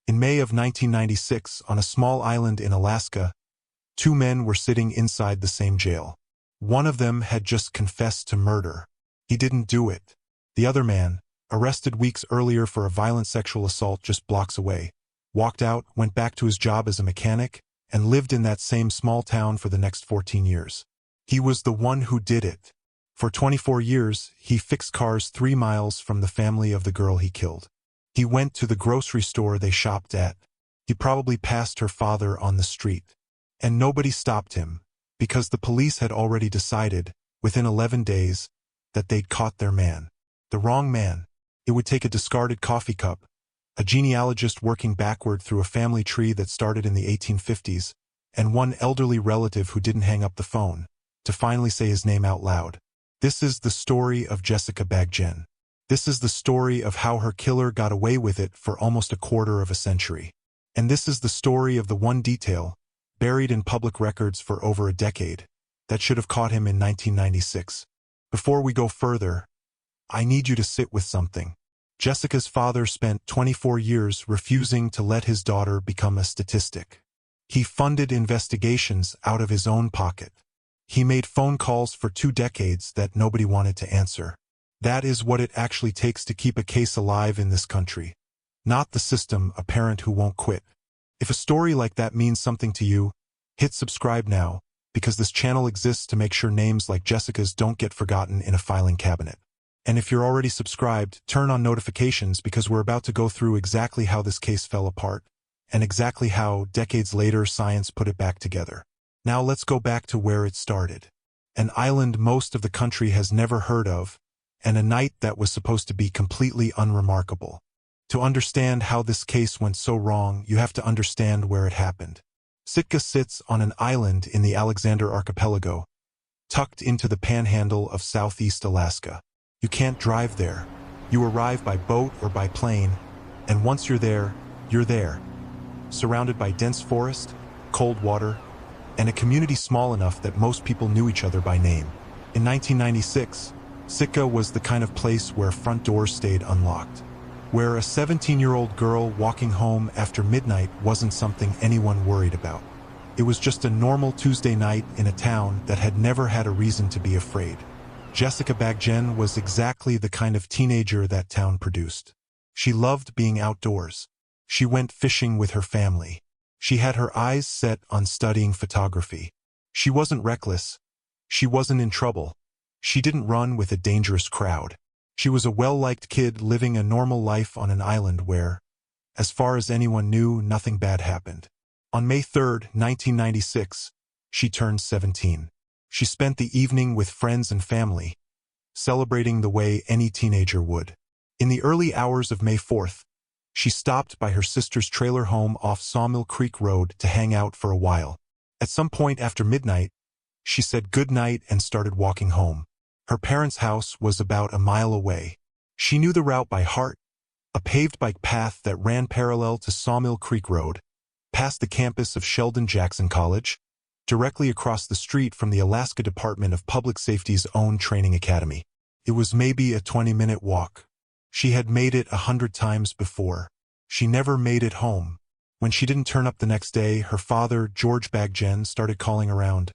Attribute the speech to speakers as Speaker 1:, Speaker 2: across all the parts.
Speaker 1: In May of 1996, on a small island in Alaska, two men were sitting inside the same jail. One of them had just confessed to murder. He didn't do it. The other man, arrested weeks earlier for a violent sexual assault just blocks away, walked out, went back to his job as a mechanic, and lived in that same small town for the next 14 years. He was the one who did it. For 24 years, he fixed cars 3 miles from the family of the girl he killed. He went to the grocery store they shopped at. He probably passed her father on the street. And nobody stopped him, because the police had already decided, within 11 days, that they'd caught their man. The wrong man. It would take a discarded coffee cup, a genealogist working backward through a family tree that started in the 1850s, and one elderly relative who didn't hang up the phone, to finally say his name out loud. This is the story of Jessica Baggen. This is the story of how her killer got away with it for almost a quarter of a century. And this is the story of the one detail, buried in public records for over a decade, that should have caught him in 1996. Before we go further, I need you to sit with something. Jessica's father spent 24 years refusing to let his daughter become a statistic. He funded investigations out of his own pocket. He made phone calls for 2 decades that nobody wanted to answer. That is what it actually takes to keep a case alive in this country. Not the system, a parent who won't quit. If a story like that means something to you, hit subscribe now, because this channel exists to make sure names like Jessica's don't get forgotten in a filing cabinet. And if you're already subscribed, turn on notifications because we're about to go through exactly how this case fell apart, and exactly how, decades later, science put it back together. Now let's go back to where it started. An island most of the country has never heard of, and a night that was supposed to be completely unremarkable. To understand how this case went so wrong, you have to understand where it happened. Sitka sits on an island in the Alexander Archipelago, tucked into the panhandle of southeast Alaska. You can't drive there. You arrive by boat or by plane, and once you're there, you're there. Surrounded by dense forest, cold water, and a community small enough that most people knew each other by name. In 1996, Sitka was the kind of place where front doors stayed unlocked, where a 17-year-old girl walking home after midnight wasn't something anyone worried about. It was just a normal Tuesday night in a town that had never had a reason to be afraid. Jessica Baggen was exactly the kind of teenager that town produced. She loved being outdoors. She went fishing with her family. She had her eyes set on studying photography. She wasn't reckless. She wasn't in trouble. She didn't run with a dangerous crowd. She was a well-liked kid living a normal life on an island where, as far as anyone knew, nothing bad happened. On May 3, 1996, she turned 17. She spent the evening with friends and family, celebrating the way any teenager would. In the early hours of May 4th, she stopped by her sister's trailer home off Sawmill Creek Road to hang out for a while. At some point after midnight, she said goodnight and started walking home. Her parents' house was about a mile away. She knew the route by heart, a paved bike path that ran parallel to Sawmill Creek Road, past the campus of Sheldon Jackson College, directly across the street from the Alaska Department of Public Safety's own training academy. It was maybe a 20-minute walk. She had made it 100 times before. She never made it home. When she didn't turn up the next day, her father, George Baggen, started calling around.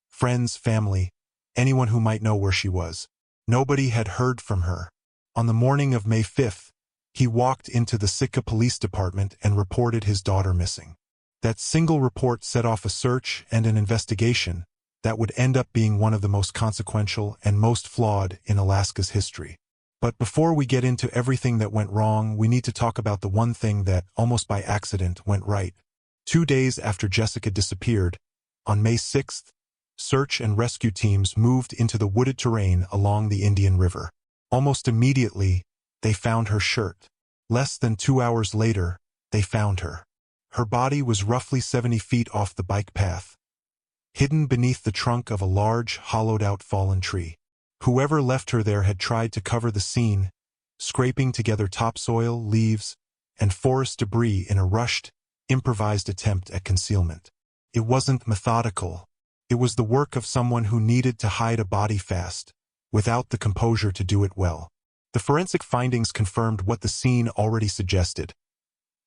Speaker 1: Friends, family, anyone who might know where she was. Nobody had heard from her. On the morning of May 5th, he walked into the Sitka Police Department and reported his daughter missing. That single report set off a search and an investigation that would end up being one of the most consequential and most flawed in Alaska's history. But before we get into everything that went wrong, we need to talk about the one thing that, almost by accident, went right. 2 days after Jessica disappeared, on May 6th, search and rescue teams moved into the wooded terrain along the Indian River. Almost immediately, they found her shirt. Less than 2 hours later, they found her. Her body was roughly 70 feet off the bike path, hidden beneath the trunk of a large, hollowed-out fallen tree. Whoever left her there had tried to cover the scene, scraping together topsoil, leaves, and forest debris in a rushed, improvised attempt at concealment. It wasn't methodical. It was the work of someone who needed to hide a body fast, without the composure to do it well. The forensic findings confirmed what the scene already suggested.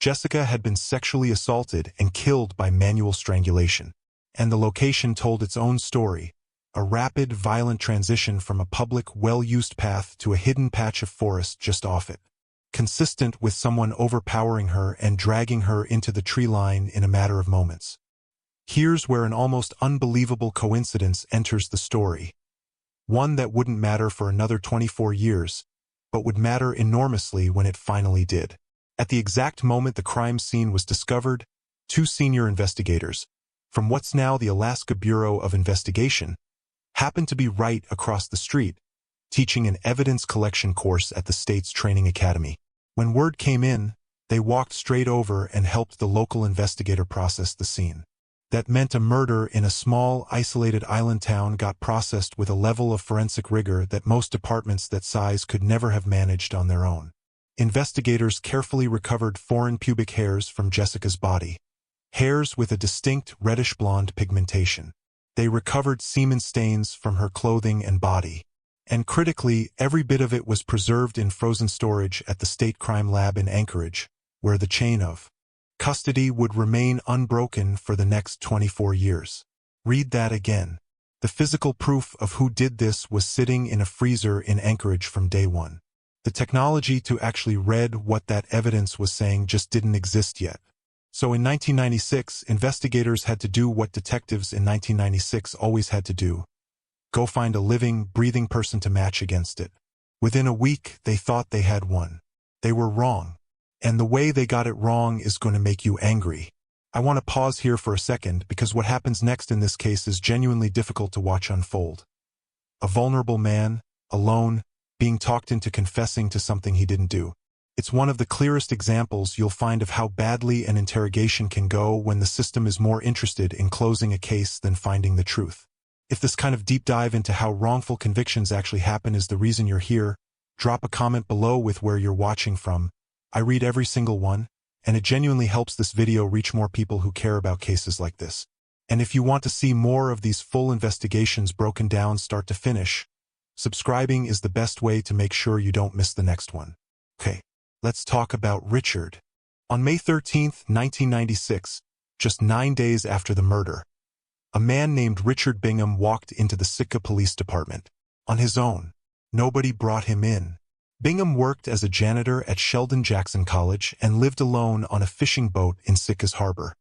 Speaker 1: Jessica had been sexually assaulted and killed by manual strangulation. And the location told its own story, a rapid, violent transition from a public, well-used path to a hidden patch of forest just off it, consistent with someone overpowering her and dragging her into the tree line in a matter of moments. Here's where an almost unbelievable coincidence enters the story, one that wouldn't matter for another 24 years, but would matter enormously when it finally did. At the exact moment the crime scene was discovered, two senior investigators, from what's now the Alaska Bureau of Investigation, happened to be right across the street, teaching an evidence collection course at the state's training academy. When word came in, they walked straight over and helped the local investigator process the scene. That meant a murder in a small, isolated island town got processed with a level of forensic rigor that most departments that size could never have managed on their own. Investigators carefully recovered foreign pubic hairs from Jessica's body, hairs with a distinct reddish-blonde pigmentation. They recovered semen stains from her clothing and body. And critically, every bit of it was preserved in frozen storage at the State Crime Lab in Anchorage, where the chain of custody would remain unbroken for the next 24 years. Read that again. The physical proof of who did this was sitting in a freezer in Anchorage from day one. The technology to actually read what that evidence was saying just didn't exist yet. So in 1996, investigators had to do what detectives in 1996 always had to do: go find a living, breathing person to match against it. Within a week, they thought they had one. They were wrong. And the way they got it wrong is going to make you angry. I want to pause here for a second because what happens next in this case is genuinely difficult to watch unfold. A vulnerable man, alone, being talked into confessing to something he didn't do. It's one of the clearest examples you'll find of how badly an interrogation can go when the system is more interested in closing a case than finding the truth. If this kind of deep dive into how wrongful convictions actually happen is the reason you're here, drop a comment below with where you're watching from. I read every single one, and it genuinely helps this video reach more people who care about cases like this. And if you want to see more of these full investigations broken down start to finish, subscribing is the best way to make sure you don't miss the next one. Okay, let's talk about Richard. On May 13, 1996, just 9 days after the murder, a man named Richard Bingham walked into the Sitka Police Department. On his own. Nobody brought him in. Bingham worked as a janitor at Sheldon Jackson College and lived alone on a fishing boat in Sitka's harbor.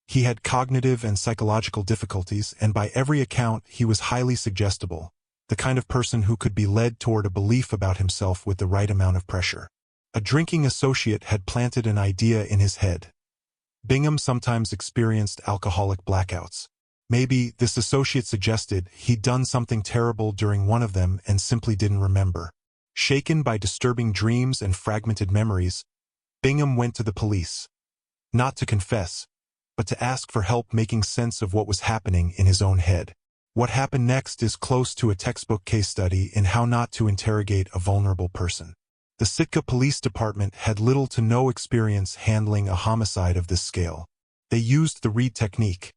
Speaker 1: He had cognitive and psychological difficulties, and by every account he was highly suggestible, the kind of person who could be led toward a belief about himself with the right amount of pressure. A drinking associate had planted an idea in his head. Bingham sometimes experienced alcoholic blackouts. Maybe this associate suggested he'd done something terrible during one of them and simply didn't remember. Shaken by disturbing dreams and fragmented memories, Bingham went to the police. Not to confess, but to ask for help making sense of what was happening in his own head. What happened next is close to a textbook case study in how not to interrogate a vulnerable person. The Sitka Police Department had little to no experience handling a homicide of this scale. They used the Reed technique,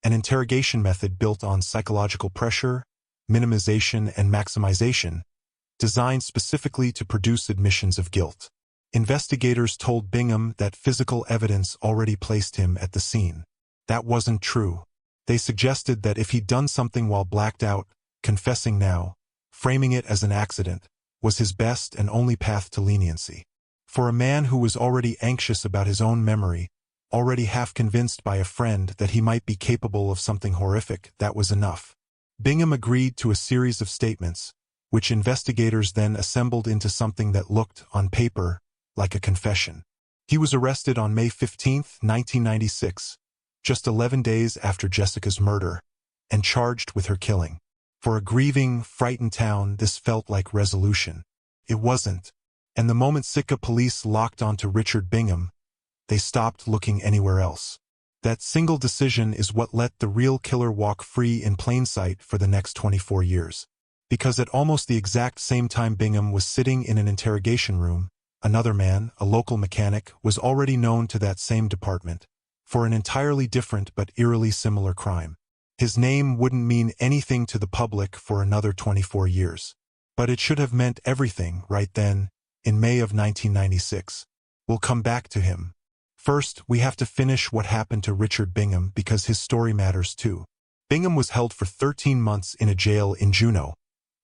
Speaker 1: an interrogation method built on psychological pressure, minimization, and maximization, designed specifically to produce admissions of guilt. Investigators told Bingham that physical evidence already placed him at the scene. That wasn't true. They suggested that if he'd done something while blacked out, confessing now, framing it as an accident, was his best and only path to leniency. For a man who was already anxious about his own memory, already half convinced by a friend that he might be capable of something horrific, that was enough. Bingham agreed to a series of statements, which investigators then assembled into something that looked, on paper, like a confession. He was arrested on May 15, 1996, just 11 days after Jessica's murder, and charged with her killing. For a grieving, frightened town, this felt like resolution. It wasn't. And the moment Sitka police locked onto Richard Bingham, they stopped looking anywhere else. That single decision is what let the real killer walk free in plain sight for the next 24 years. Because at almost the exact same time Bingham was sitting in an interrogation room, another man, a local mechanic, was already known to that same department for an entirely different but eerily similar crime. His name wouldn't mean anything to the public for another 24 years. But it should have meant everything right then, in May of 1996. We'll come back to him. First, we have to finish what happened to Richard Bingham because his story matters too. Bingham was held for 13 months in a jail in Juneau,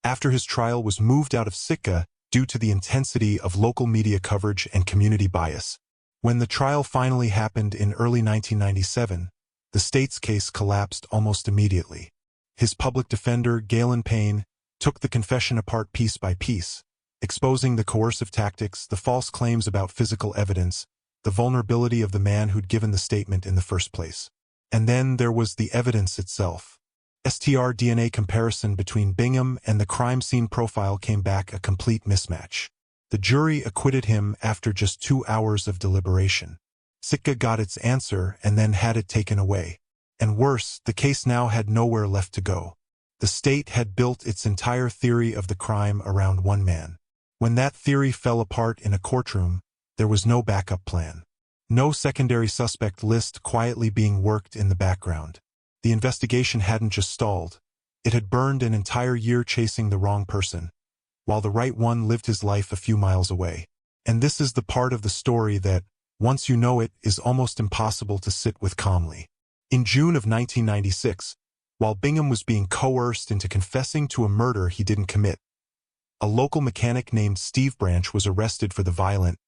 Speaker 1: after his trial was moved out of Sitka due to the intensity of local media coverage and community bias. When the trial finally happened in early 1997, the state's case collapsed almost immediately. His public defender, Galen Payne, took the confession apart piece by piece, exposing the coercive tactics, the false claims about physical evidence, the vulnerability of the man who'd given the statement in the first place. And then there was the evidence itself. STR DNA comparison between Bingham and the crime scene profile came back a complete mismatch. The jury acquitted him after just 2 hours of deliberation. Sitka got its answer and then had it taken away. And worse, the case now had nowhere left to go. The state had built its entire theory of the crime around one man. When that theory fell apart in a courtroom, there was no backup plan. No secondary suspect list quietly being worked in the background. The investigation hadn't just stalled. It had burned an entire year chasing the wrong person, while the right one lived his life a few miles away. And this is the part of the story that, once you know it, is almost impossible to sit with calmly. In June of 1996, while Bingham was being coerced into confessing to a murder he didn't commit, a local mechanic named Steve Branch was arrested for the violent,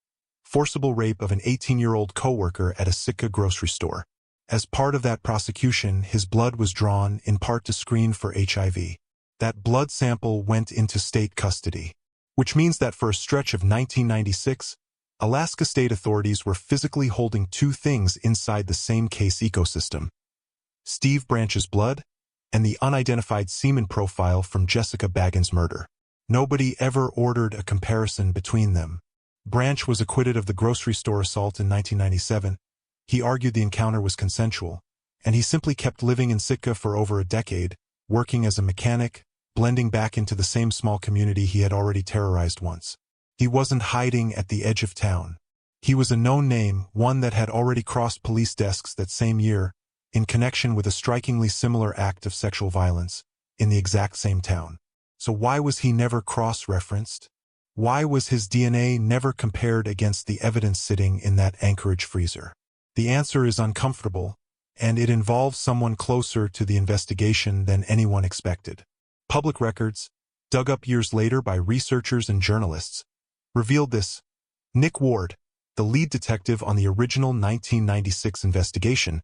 Speaker 1: forcible rape of an 18-year-old coworker at a Sitka grocery store. As part of that prosecution, his blood was drawn, in part to screen for HIV. That blood sample went into state custody, which means that for a stretch of 1996, Alaska state authorities were physically holding two things inside the same case ecosystem: Steve Branch's blood and the unidentified semen profile from Jessica Baggen's murder. Nobody ever ordered a comparison between them. Branch was acquitted of the grocery store assault in 1997. He argued the encounter was consensual, and he simply kept living in Sitka for over a decade, working as a mechanic, blending back into the same small community he had already terrorized once. He wasn't hiding at the edge of town. He was a known name, one that had already crossed police desks that same year, in connection with a strikingly similar act of sexual violence, in the exact same town. So why was he never cross-referenced? Why was his DNA never compared against the evidence sitting in that Anchorage freezer? The answer is uncomfortable, and it involves someone closer to the investigation than anyone expected. Public records, dug up years later by researchers and journalists, revealed this. Nick Ward, the lead detective on the original 1996 investigation,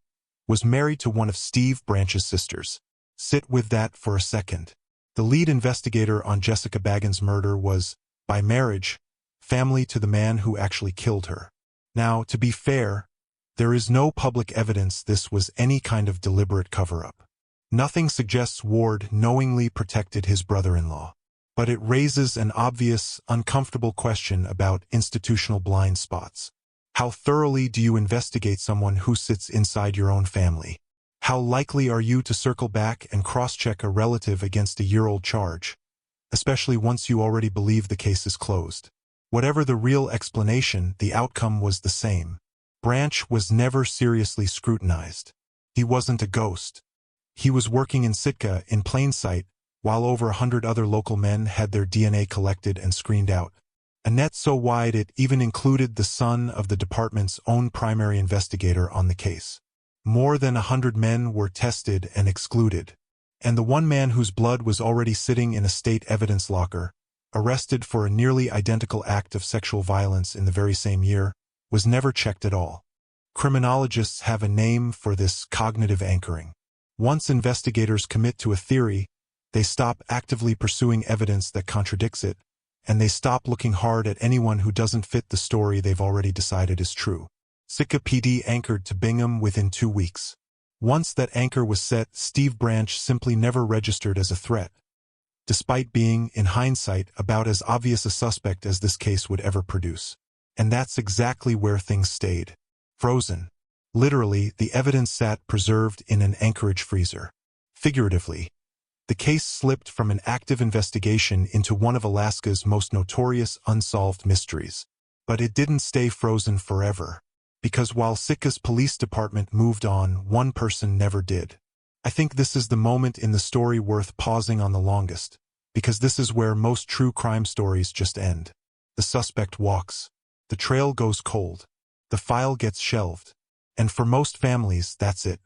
Speaker 1: was married to one of Steve Branch's sisters. Sit with that for a second. The lead investigator on Jessica Baggen's murder was, by marriage, family to the man who actually killed her. Now, to be fair, there is no public evidence this was any kind of deliberate cover-up. Nothing suggests Ward knowingly protected his brother-in-law. But it raises an obvious, uncomfortable question about institutional blind spots. How thoroughly do you investigate someone who sits inside your own family? How likely are you to circle back and cross-check a relative against a year-old charge, especially once you already believe the case is closed? Whatever the real explanation, the outcome was the same. Branch was never seriously scrutinized. He wasn't a ghost. He was working in Sitka in plain sight, while over 100 other local men had their DNA collected and screened out. A net so wide it even included the son of the department's own primary investigator on the case. More than 100 men were tested and excluded. And the one man whose blood was already sitting in a state evidence locker, arrested for a nearly identical act of sexual violence in the very same year, was never checked at all. Criminologists have a name for this cognitive anchoring. Once investigators commit to a theory, they stop actively pursuing evidence that contradicts it, and they stop looking hard at anyone who doesn't fit the story they've already decided is true. Sitka PD anchored to Bingham within 2 weeks. Once that anchor was set, Steve Branch simply never registered as a threat, despite being, in hindsight, about as obvious a suspect as this case would ever produce. And that's exactly where things stayed. Frozen. Literally, the evidence sat preserved in an Anchorage freezer. Figuratively, the case slipped from an active investigation into one of Alaska's most notorious unsolved mysteries. But it didn't stay frozen forever, because while Sitka's police department moved on, one person never did. I think this is the moment in the story worth pausing on the longest, because this is where most true crime stories just end. The suspect walks. The trail goes cold. the file gets shelved. And for most families, that's it.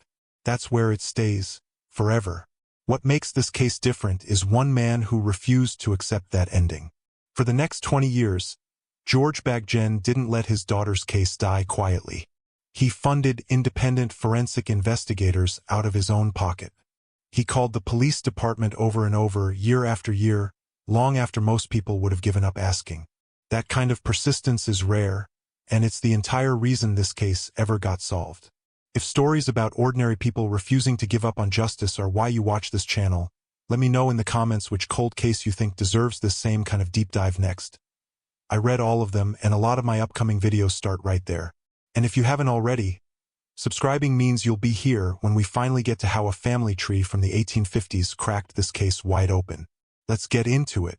Speaker 1: That's where it stays, forever. What makes this case different is one man who refused to accept that ending. For the next 20 years, George Baggen didn't let his daughter's case die quietly. He funded independent forensic investigators out of his own pocket. He called the police department over and over, year after year, long after most people would have given up asking. That kind of persistence is rare, and it's the entire reason this case ever got solved. If stories about ordinary people refusing to give up on justice are why you watch this channel, let me know in the comments which cold case you think deserves this same kind of deep dive next. I read all of them, and a lot of my upcoming videos start right there. And if you haven't already, subscribing means you'll be here when we finally get to how a family tree from the 1850s cracked this case wide open. Let's get into it.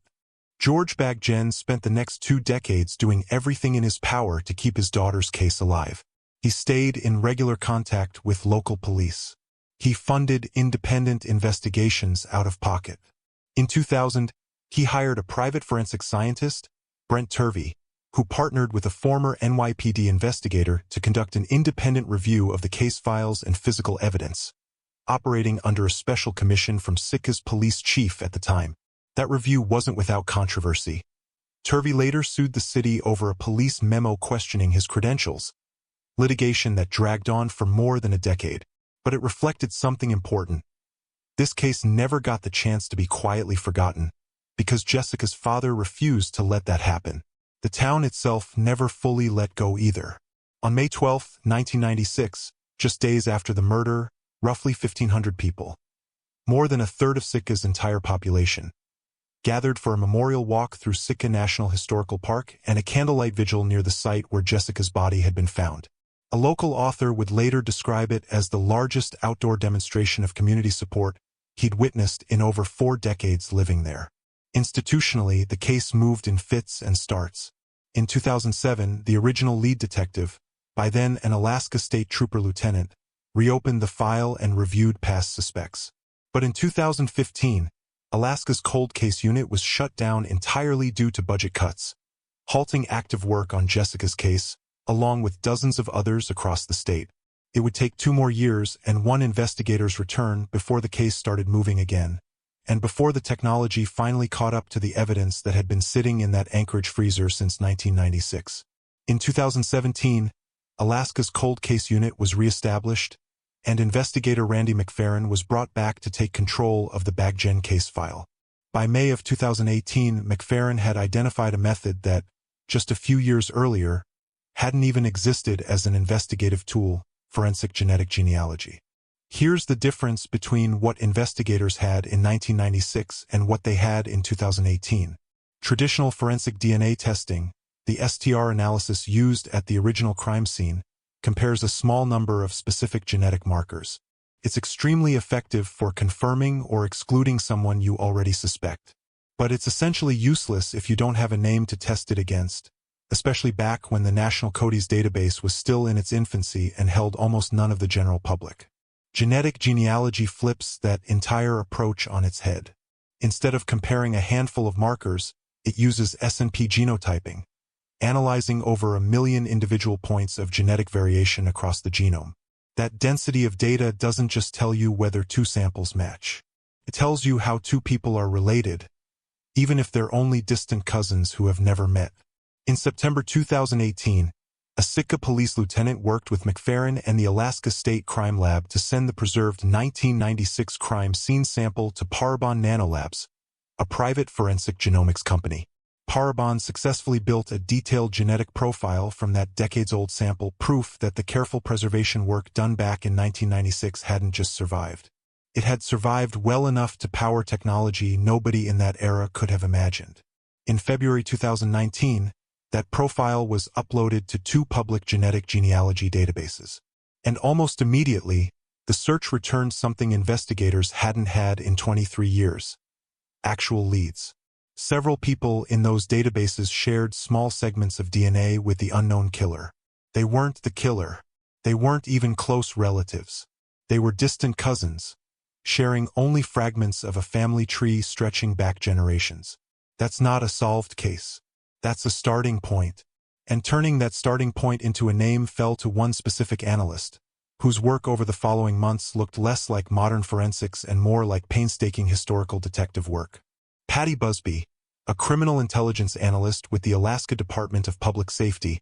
Speaker 1: George Baggen spent the next 2 decades doing everything in his power to keep his daughter's case alive. He stayed in regular contact with local police. He funded independent investigations out of pocket. In 2000, he hired a private forensic scientist, Brent Turvey, who partnered with a former NYPD investigator to conduct an independent review of the case files and physical evidence, operating under a special commission from Sitka's police chief at the time. That review wasn't without controversy. Turvey later sued the city over a police memo questioning his credentials, litigation that dragged on for more than a decade. But it reflected something important. This case never got the chance to be quietly forgotten, because Jessica's father refused to let that happen. The town itself never fully let go either. On May 12, 1996, just days after the murder, roughly 1,500 people, more than a third of Sitka's entire population, gathered for a memorial walk through Sitka National Historical Park and a candlelight vigil near the site where Jessica's body had been found. A local author would later describe it as the largest outdoor demonstration of community support he'd witnessed in over 4 decades living there. Institutionally, the case moved in fits and starts. In 2007, the original lead detective, by then an Alaska State Trooper lieutenant, reopened the file and reviewed past suspects. But in 2015, Alaska's cold case unit was shut down entirely due to budget cuts, halting active work on Jessica's case, along with dozens of others across the state. It would take 2 more years and 1 investigator's return before the case started moving again, and before the technology finally caught up to the evidence that had been sitting in that Anchorage freezer since 1996. In 2017, Alaska's cold case unit was reestablished, and investigator Randy McFerrin was brought back to take control of the Baggen case file. By May of 2018, McFerrin had identified a method that, just a few years earlier, hadn't even existed as an investigative tool: forensic genetic genealogy. Here's the difference between what investigators had in 1996 and what they had in 2018. Traditional forensic DNA testing, the STR analysis used at the original crime scene, compares a small number of specific genetic markers. It's extremely effective for confirming or excluding someone you already suspect. But it's essentially useless if you don't have a name to test it against, especially back when the National CODIS database was still in its infancy and held almost none of the general public. Genetic genealogy flips that entire approach on its head. Instead of comparing a handful of markers, it uses S&P genotyping, analyzing over 1 million individual points of genetic variation across the genome. That density of data doesn't just tell you whether 2 samples match. It tells you how 2 people are related, even if they're only distant cousins who have never met. In September 2018, a Sitka police lieutenant worked with McFerrin and the Alaska State Crime Lab to send the preserved 1996 crime scene sample to Parabon Nanolabs, a private forensic genomics company. Parabon successfully built a detailed genetic profile from that decades-old sample, proof that the careful preservation work done back in 1996 hadn't just survived. It had survived well enough to power technology nobody in that era could have imagined. In February 2019, that profile was uploaded to 2 public genetic genealogy databases. And almost immediately, the search returned something investigators hadn't had in 23 years: actual leads. Several people in those databases shared small segments of DNA with the unknown killer. They weren't the killer. They weren't even close relatives. They were distant cousins, sharing only fragments of a family tree stretching back generations. That's not a solved case. That's a starting point, And turning that starting point into a name fell to one specific analyst, whose work over the following months looked less like modern forensics and more like painstaking historical detective work. Patty Busby, a criminal intelligence analyst with the Alaska Department of Public Safety,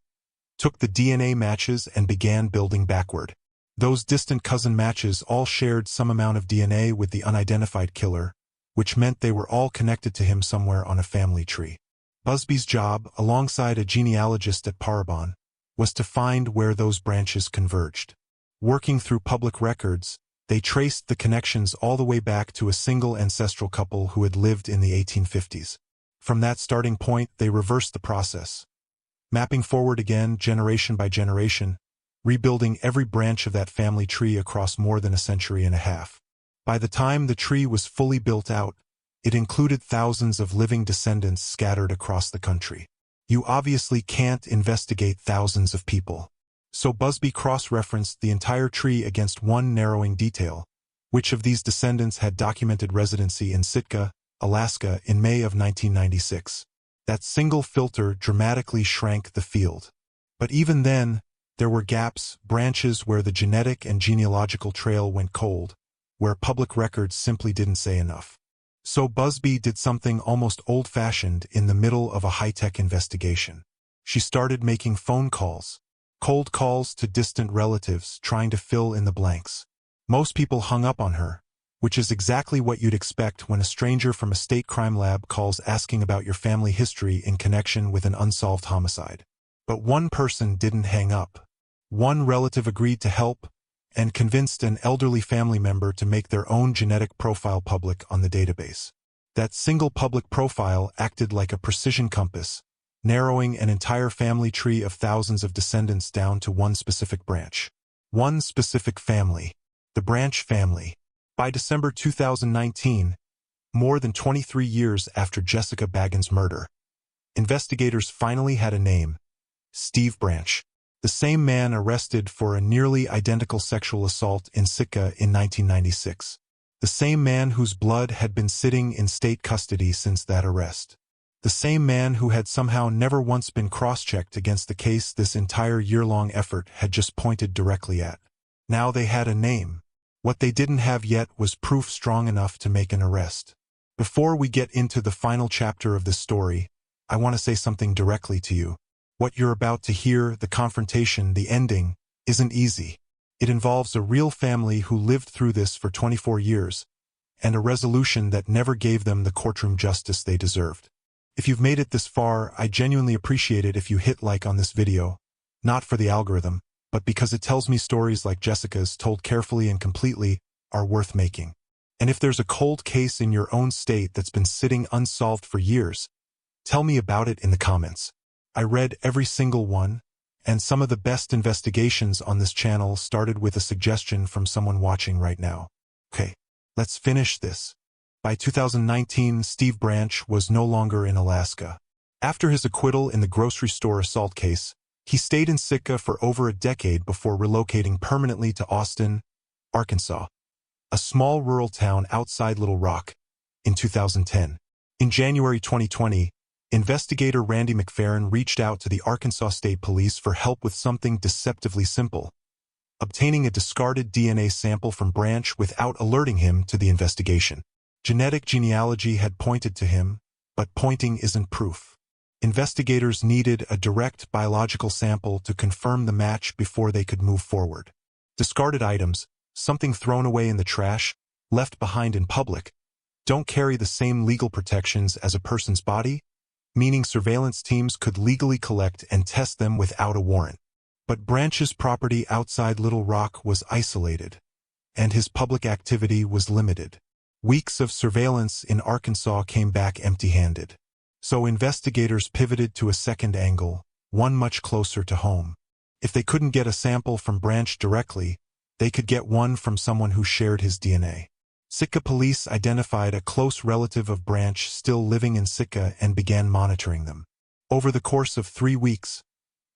Speaker 1: took the DNA matches and began building backward. Those distant cousin matches all shared some amount of DNA with the unidentified killer, which meant they were all connected to him somewhere on a family tree. Busby's job, alongside a genealogist at Parabon, was to find where those branches converged. Working through public records, they traced the connections all the way back to a single ancestral couple who had lived in the 1850s. From that starting point, they reversed the process, mapping forward again generation by generation, rebuilding every branch of that family tree across more than a century and a half. By the time the tree was fully built out, it included thousands of living descendants scattered across the country. You obviously can't investigate thousands of people. So Busby cross-referenced the entire tree against one narrowing detail: which of these descendants had documented residency in Sitka, Alaska in May of 1996. That single filter dramatically shrank the field. But even then, there were gaps, branches where the genetic and genealogical trail went cold, where public records simply didn't say enough. So Busby did something almost old-fashioned in the middle of a high-tech investigation. She started making phone calls, cold calls to distant relatives, trying to fill in the blanks. Most people hung up on her, which is exactly what you'd expect when a stranger from a state crime lab calls asking about your family history in connection with an unsolved homicide. But one person didn't hang up. One relative agreed to help and convinced an elderly family member to make their own genetic profile public on the database. That single public profile acted like a precision compass, narrowing an entire family tree of thousands of descendants down to one specific branch. One specific family. The branch family. By December 2019, more than 23 years after Jessica Baggen's murder, investigators finally had a name: Steve Branch. The same man arrested for a nearly identical sexual assault in Sitka in 1996. The same man whose blood had been sitting in state custody since that arrest. The same man who had somehow never once been cross-checked against the case this entire year-long effort had just pointed directly at. Now they had a name. What they didn't have yet was proof strong enough to make an arrest. Before we get into the final chapter of this story, I want to say something directly to you. What you're about to hear, the confrontation, the ending, isn't easy. It involves a real family who lived through this for 24 years, and a resolution that never gave them the courtroom justice they deserved. If you've made it this far, I genuinely appreciate it if you hit like on this video, not for the algorithm, but because it tells me stories like Jessica's, told carefully and completely, are worth making. And if there's a cold case in your own state that's been sitting unsolved for years, tell me about it in the comments. I read every single one, and some of the best investigations on this channel started with a suggestion from someone watching right now. Okay, let's finish this. By 2019, Steve Branch was no longer in Alaska. After his acquittal in the grocery store assault case, he stayed in Sitka for over a decade before relocating permanently to Austin, Arkansas, a small rural town outside Little Rock, in 2010. In January 2020, investigator Randy McFerrin reached out to the Arkansas State Police for help with something deceptively simple: obtaining a discarded DNA sample from Branch without alerting him to the investigation. Genetic genealogy had pointed to him, but pointing isn't proof. Investigators needed a direct biological sample to confirm the match before they could move forward. Discarded items, something thrown away in the trash, left behind in public, don't carry the same legal protections as a person's body, meaning surveillance teams could legally collect and test them without a warrant. But Branch's property outside Little Rock was isolated, and his public activity was limited. Weeks of surveillance in Arkansas came back empty-handed. So investigators pivoted to a second angle, one much closer to home. If they couldn't get a sample from Branch directly, they could get one from someone who shared his DNA. Sitka police identified a close relative of Branch still living in Sitka and began monitoring them. Over the course of 3 weeks,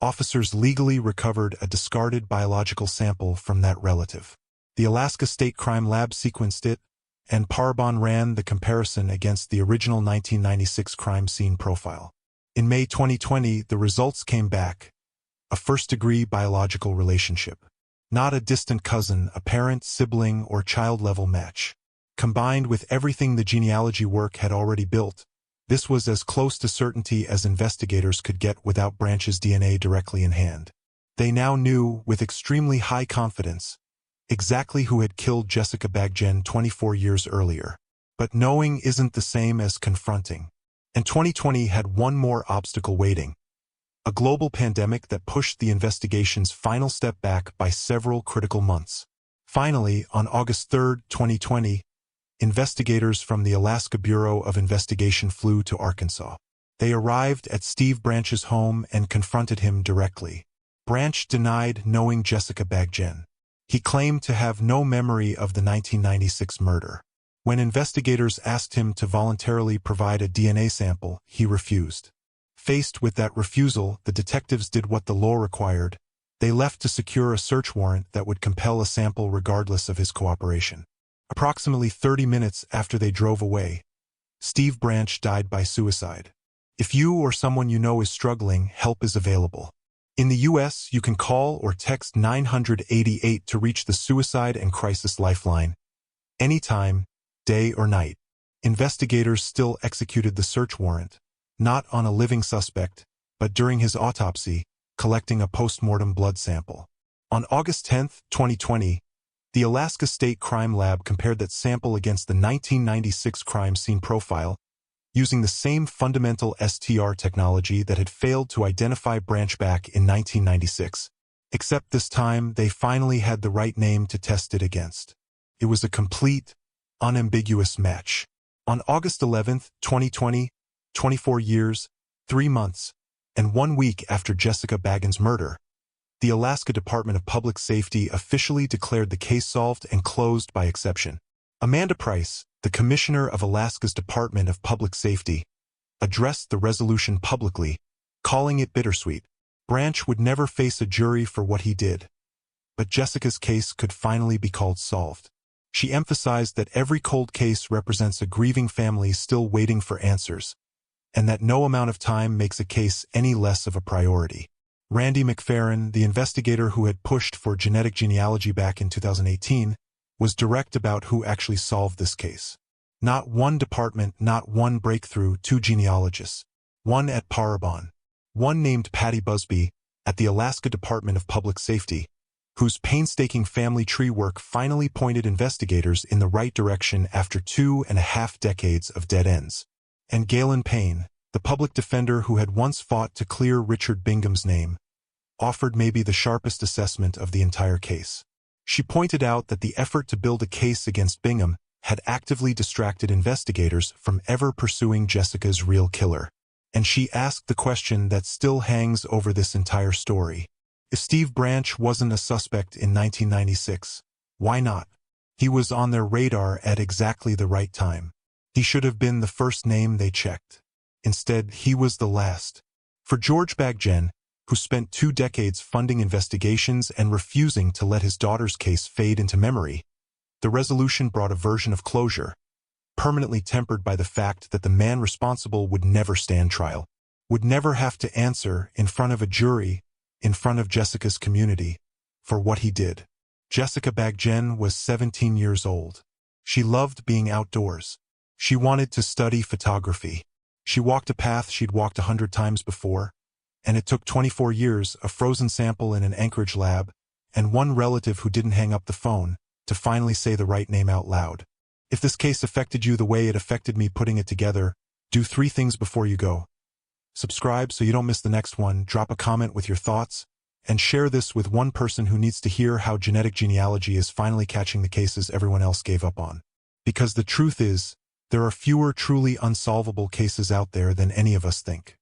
Speaker 1: officers legally recovered a discarded biological sample from that relative. The Alaska State Crime Lab sequenced it, and Parabon ran the comparison against the original 1996 crime scene profile. In May 2020, the results came back. A first-degree biological relationship. Not a distant cousin, a parent, sibling, or child-level match. Combined with everything the genealogy work had already built, this was as close to certainty as investigators could get without Branch's DNA directly in hand. They now knew, with extremely high confidence, exactly who had killed Jessica Baggen 24 years earlier. But knowing isn't the same as confronting. And 2020 had one more obstacle waiting. A global pandemic that pushed the investigation's final step back by several critical months. Finally, on August 3, 2020, investigators from the Alaska Bureau of Investigation flew to Arkansas. They arrived at Steve Branch's home and confronted him directly. Branch denied knowing Jessica Baggen. He claimed to have no memory of the 1996 murder. When investigators asked him to voluntarily provide a DNA sample, he refused. Faced with that refusal, the detectives did what the law required. They left to secure a search warrant that would compel a sample regardless of his cooperation. Approximately 30 minutes after they drove away, Steve Branch died by suicide. If you or someone you know is struggling, help is available. In the U.S., you can call or text 988 to reach the Suicide and Crisis Lifeline. Anytime, day or night. Investigators still executed the search warrant, not on a living suspect, but during his autopsy, collecting a post-mortem blood sample. On August 10, 2020, the Alaska State Crime Lab compared that sample against the 1996 crime scene profile, using the same fundamental STR technology that had failed to identify Branch back in 1996. Except this time, they finally had the right name to test it against. It was a complete, unambiguous match. On August 11, 2020, 24 years, 3 months, and 1 week after Jessica Baggen's murder, the Alaska Department of Public Safety officially declared the case solved and closed by exception. Amanda Price, the commissioner of Alaska's Department of Public Safety, addressed the resolution publicly, calling it bittersweet. Branch would never face a jury for what he did, but Jessica's case could finally be called solved. She emphasized that every cold case represents a grieving family still waiting for answers, and that no amount of time makes a case any less of a priority. Randy McFerrin, the investigator who had pushed for genetic genealogy back in 2018, was direct about who actually solved this case. Not one department, not one breakthrough, 2 genealogists. One at Parabon. One named Patty Busby, at the Alaska Department of Public Safety, whose painstaking family tree work finally pointed investigators in the right direction after 2.5 decades of dead ends. And Galen Payne, the public defender who had once fought to clear Richard Bingham's name, offered maybe the sharpest assessment of the entire case. She pointed out that the effort to build a case against Bingham had actively distracted investigators from ever pursuing Jessica's real killer. And she asked the question that still hangs over this entire story. If Steve Branch wasn't a suspect in 1996, why not? He was on their radar at exactly the right time. He should have been the first name they checked. Instead, he was the last. For George Baggen, who spent 2 decades funding investigations and refusing to let his daughter's case fade into memory, the resolution brought a version of closure, permanently tempered by the fact that the man responsible would never stand trial, would never have to answer in front of a jury, in front of Jessica's community, for what he did. Jessica Baggen was 17 years old. She loved being outdoors. She wanted to study photography. She walked a path she'd walked 100 times before, and it took 24 years, a frozen sample in an Anchorage lab, and one relative who didn't hang up the phone, to finally say the right name out loud. If this case affected you the way it affected me putting it together, do 3 things before you go. Subscribe so you don't miss the next one, drop a comment with your thoughts, and share this with one person who needs to hear how genetic genealogy is finally catching the cases everyone else gave up on. Because the truth is, there are fewer truly unsolvable cases out there than any of us think.